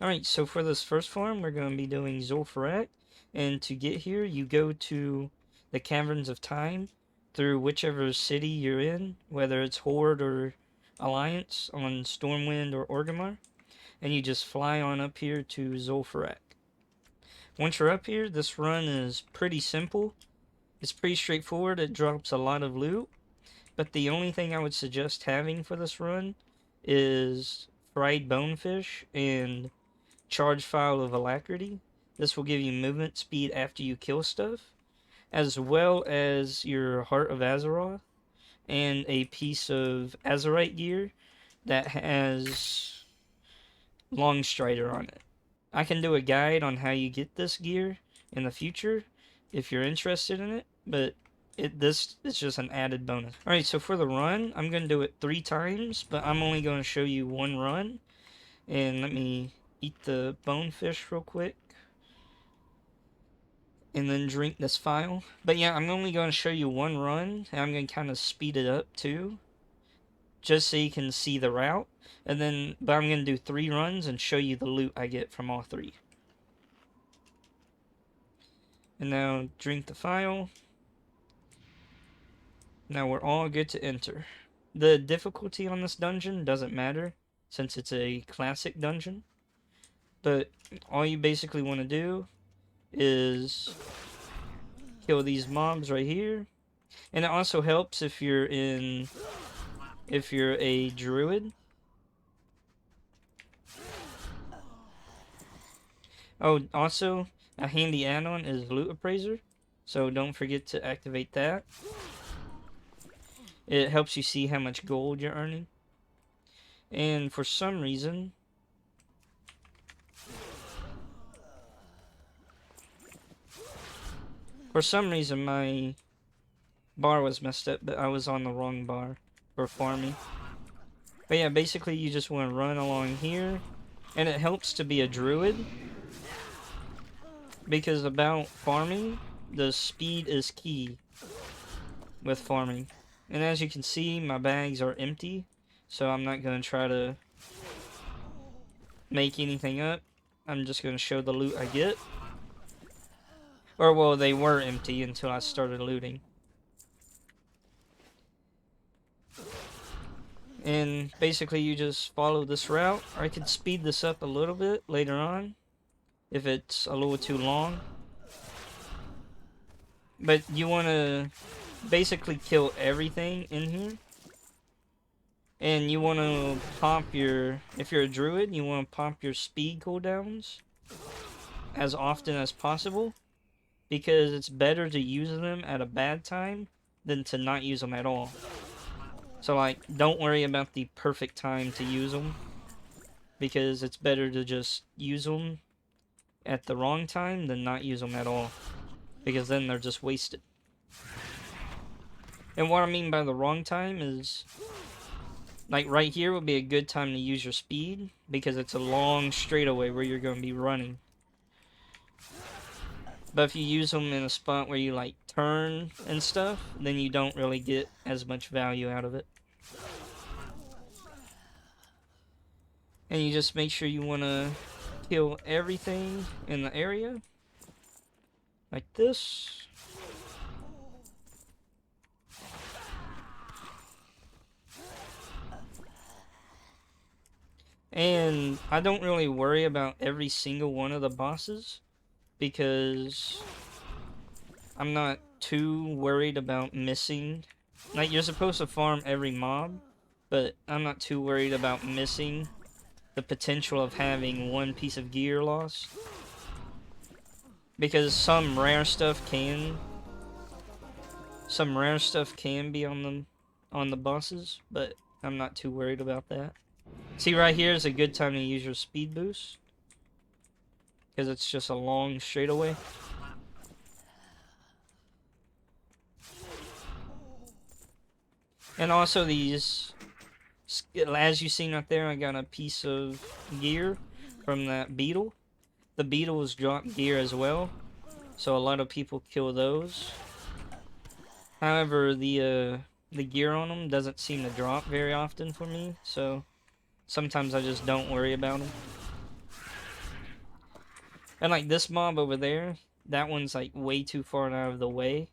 Alright, so for this first farm, we're going to be doing Zul'Farrak, and to get here, you go to the Caverns of Time through whichever city you're in, whether it's Horde or Alliance on Stormwind or Orgrimmar, and you just fly on up here to Zul'Farrak. Once you're up here, this run is pretty simple. It's pretty straightforward. It drops a lot of loot, but the only thing I would suggest having for this run is fried bonefish and charge file of alacrity. This will give you movement speed after you kill stuff, as well as your Heart of Azeroth and a piece of Azerite gear that has Long Strider on it. I can do a guide on how you get this gear in the future if you're interested in it, but this is just an added bonus. Alright, so for the run, I'm going to do it 3 times, but I'm only going to show you one run. And let me eat the bonefish real quick. And then drink this file. But yeah, I'm only going to show you one run. And I'm going to kind of speed it up too. Just so you can see the route. And then, but I'm going to do 3 runs and show you the loot I get from all 3. And now drink the file. Now we're all good to enter. The difficulty on this dungeon doesn't matter, since it's a classic dungeon. But all you basically want to do is kill these mobs right here. And it also helps if you're a druid. Oh, also a handy add-on is Loot Appraiser, so don't forget to activate that. It helps you see how much gold you're earning. And for some reason, my bar was messed up, but I was on the wrong bar for farming. But yeah, basically you just want to run along here, and it helps to be a druid, because about farming, the speed is key with farming. And as you can see, my bags are empty, so I'm not going to try to make anything up. I'm just going to show the loot I get. Or, well, they were empty until I started looting. And basically you just follow this route. I could speed this up a little bit later on if it's a little too long. But you want to basically kill everything in here. And you want to pop your, if you're a druid, you want to pop your speed cooldowns as often as possible, because it's better to use them at a bad time than to not use them at all. So like, don't worry about the perfect time to use them, because it's better to just use them at the wrong time than not use them at all, because then they're just wasted. And what I mean by the wrong time is, like right here would be a good time to use your speed, because it's a long straightaway where you're going to be running. But if you use them in a spot where you like turn and stuff, then you don't really get as much value out of it. And you just make sure you want to kill everything in the area. Like this. And I don't really worry about every single one of the bosses, because I'm not too worried about missing. Like, you're supposed to farm every mob, but I'm not too worried about missing the potential of having one piece of gear lost. Because some rare stuff can be on the bosses, but I'm not too worried about that. See, right here is a good time to use your speed boost, because it's just a long straightaway. And also these, as you seen right there, I got a piece of gear from that beetle. The beetles drop gear as well, so a lot of people kill those. However, the gear on them doesn't seem to drop very often for me, so sometimes I just don't worry about them. And like this mob over there, that one's like way too far out of the way.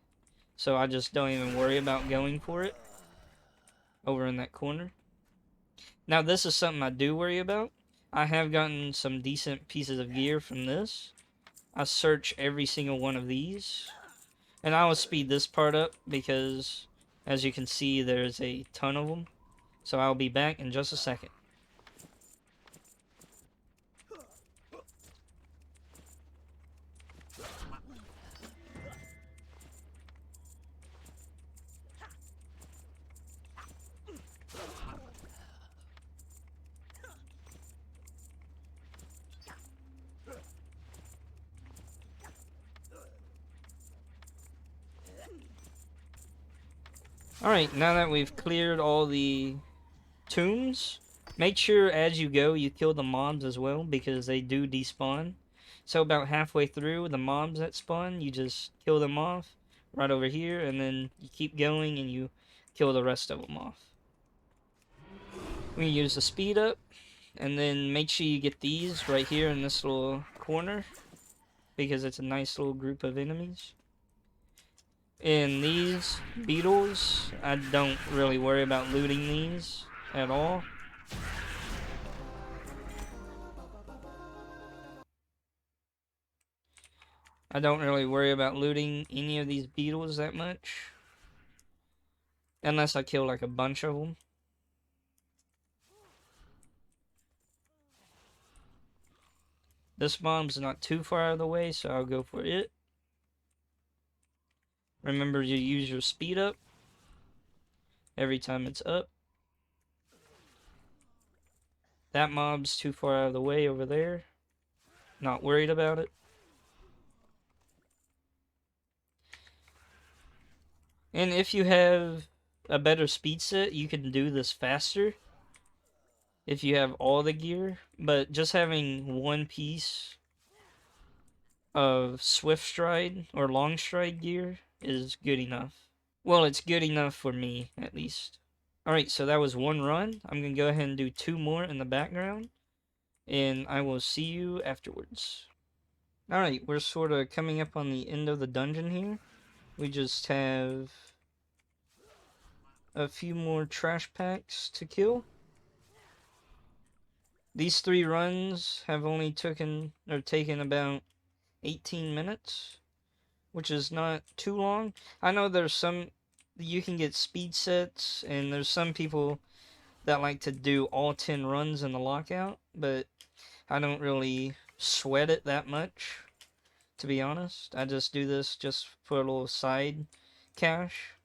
So I just don't even worry about going for it. Over in that corner. Now this is something I do worry about. I have gotten some decent pieces of gear from this. I search every single one of these. And I will speed this part up because, as you can see, there's a ton of them. So I'll be back in just a second. Alright, now that we've cleared all the tombs, make sure as you go you kill the mobs as well because they do despawn. So about halfway through, the mobs that spawn, you just kill them off right over here, and then you keep going and you kill the rest of them off. We use the speed up, and then make sure you get these right here in this little corner because it's a nice little group of enemies. And these beetles, I don't really worry about looting these at all. I don't really worry about looting any of these beetles that much. Unless I kill like a bunch of them. This bomb's not too far out of the way, so I'll go for it. Remember to use your speed up every time it's up. That mob's too far out of the way over there. Not worried about it. And if you have a better speed set, you can do this faster. If you have all the gear. But just having one piece of swift stride or long stride gear is good enough. Well, it's good enough for me, at least. Alright, so that was one run. I'm going to go ahead and do 2 more in the background. And I will see you afterwards. Alright, we're sort of coming up on the end of the dungeon here. We just have a few more trash packs to kill. These 3 runs have only taken about 18 minutes, which is not too long. I know there's some, you can get speed sets, and there's some people that like to do all 10 runs in the lockout, but I don't really sweat it that much, to be honest. I just do this just for a little side cash.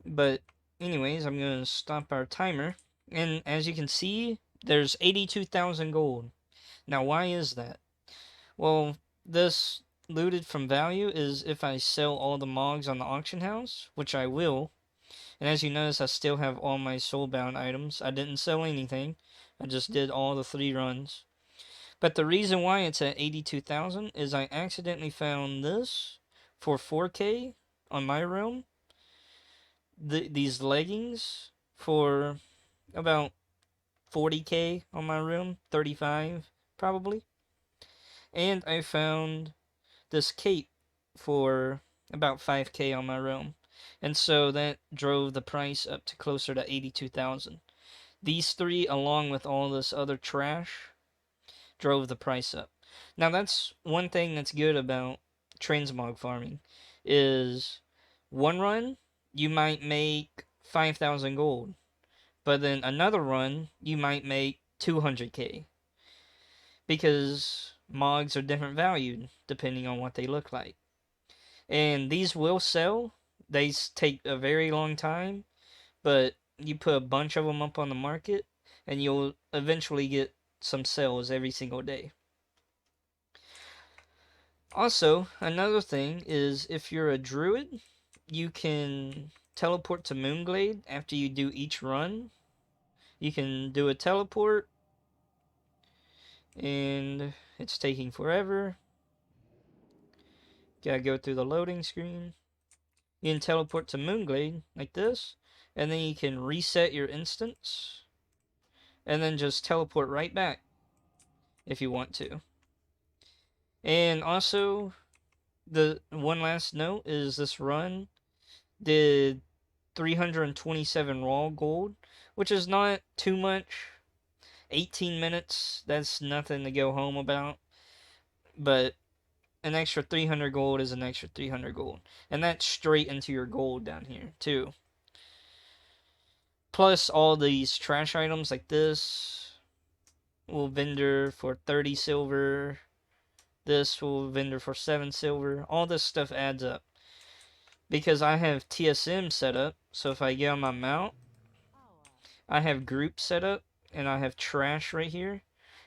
But anyways, I'm going to stop our timer, and as you can see, there's 82,000 gold. Now, why is that? Well, this looted from value is if I sell all the mogs on the auction house, which I will. And as you notice, I still have all my soulbound items. I didn't sell anything. I just did all the 3 runs. But the reason why it's at 82,000 is I accidentally found this for 4K on my realm. These leggings for about 40K on my room, 35 probably. And I found this cape for about 5K on my room. And so that drove the price up to closer to 82,000. These 3, along with all this other trash, drove the price up. Now that's one thing that's good about transmog farming, is one run you might make 5,000 gold, but then another run you might make 200K, because mogs are different valued depending on what they look like. And these will sell. They take a very long time, but you put a bunch of them up on the market and you'll eventually get some sales every single day. Also, another thing is if you're a druid, you can teleport to Moonglade after you do each run. You can do a teleport, and it's taking forever. Gotta go through the loading screen. You can teleport to Moonglade like this, and then you can reset your instance, and then just teleport right back if you want to. And also, the one last note is this run did 327 raw gold, which is not too much. 18 minutes, that's nothing to go home about. But an extra 300 gold is an extra 300 gold. And that's straight into your gold down here, too. Plus all these trash items like this will vendor for 30 silver. This will vendor for 7 silver. All this stuff adds up. Because I have TSM set up, so if I get on my mount, I have group set up, and I have trash right here.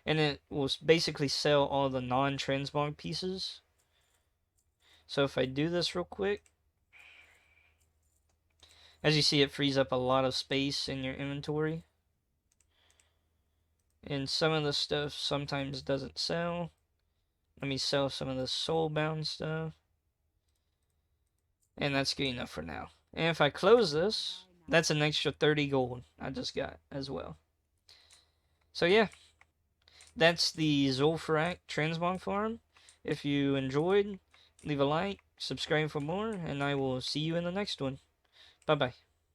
And it will basically sell all the non-transmog pieces. So if I do this real quick, as you see, it frees up a lot of space in your inventory. And some of the stuff sometimes doesn't sell. Let me sell some of the soulbound stuff. And that's good enough for now. And if I close this, that's an extra 30 gold I just got as well. So yeah, that's the Zul'Farrak Transmog farm. If you enjoyed, leave a like, subscribe for more, and I will see you in the next one. Bye bye.